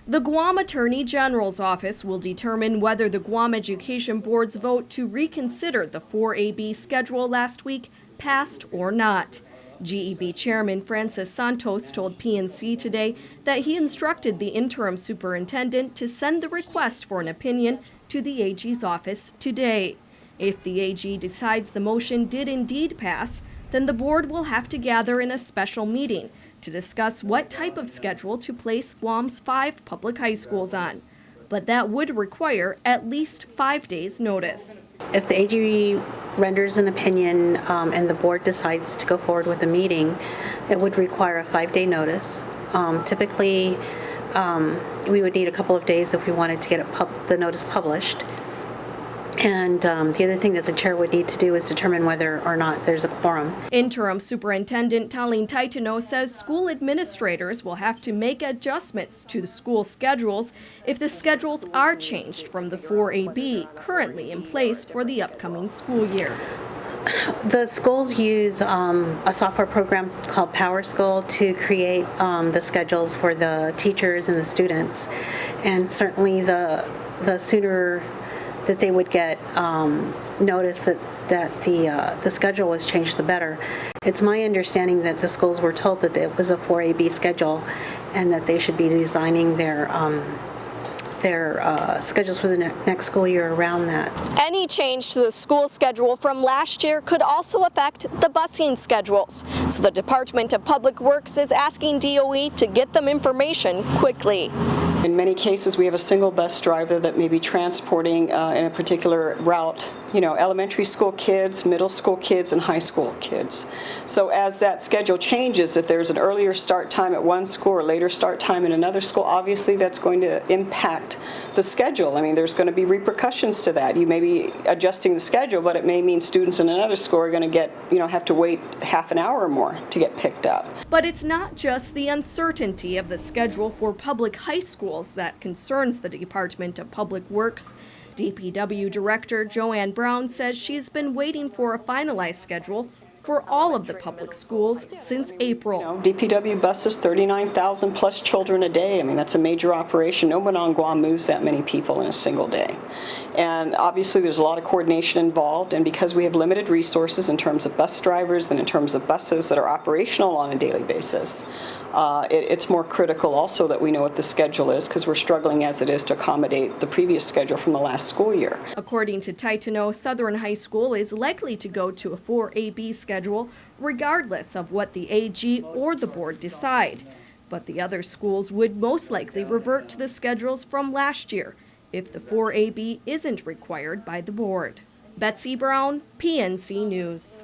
The Guam Attorney General's office will determine whether the Guam Education Board's vote to reconsider the 4AB schedule last week passed or not. GEB Chairman Francis Santos told PNC today that he instructed the interim superintendent to send the request for an opinion to the AG's office today. If the AG decides the motion did indeed pass, then the board will have to gather in a special meeting to discuss what type of schedule to place Guam's 5 public high schools on. But that would require at least 5 days' notice. If the AG renders an opinion and the board decides to go forward with a meeting, it would require a 5-day notice. Typically, we would need a couple of days if we wanted to get the notice published. And the other thing that the chair would need to do is determine whether or not there's a quorum. Interim Superintendent Talene Taitano says school administrators will have to make adjustments to the school schedules if the schedules are changed from the 4AB currently in place for the upcoming school year. The schools use a software program called PowerSchool to create the schedules for the teachers and the students. And certainly the sooner that they would get notice that the schedule was changed, the better. It's my understanding that the schools were told that it was a 4AB schedule and that they should be designing their schedules for the next school year around that. Any change to the school schedule from last year could also affect the busing schedules. So the Department of Public Works is asking DOE to get them information quickly. In many cases, we have a single bus driver that may be transporting in a particular route, elementary school kids, middle school kids, and high school kids. So as that schedule changes, if there's an earlier start time at one school or later start time in another school, obviously that's going to impact the schedule. I mean, there's going to be repercussions to that. You may be adjusting the schedule, but it may mean students in another school are going to have to wait half an hour or more to get picked up. But it's not just the uncertainty of the schedule for public high schools that concerns the Department of Public Works. DPW Director Joanne Brown says she's been waiting for a finalized schedule for all of the public schools since April. DPW buses 39,000 plus children a day. I mean, that's a major operation. No one on Guam moves that many people in a single day. And obviously there's a lot of coordination involved, and because we have limited resources in terms of bus drivers and in terms of buses that are operational on a daily basis, it's more critical also that we know what the schedule is, because we're struggling as it is to accommodate the previous schedule from the last school year. According to Taitano, Southern High School is likely to go to a 4AB schedule regardless of what the AG or the board decide. But the other schools would most likely revert to the schedules from last year if the 4AB isn't required by the board. Betsy Brown, PNC News.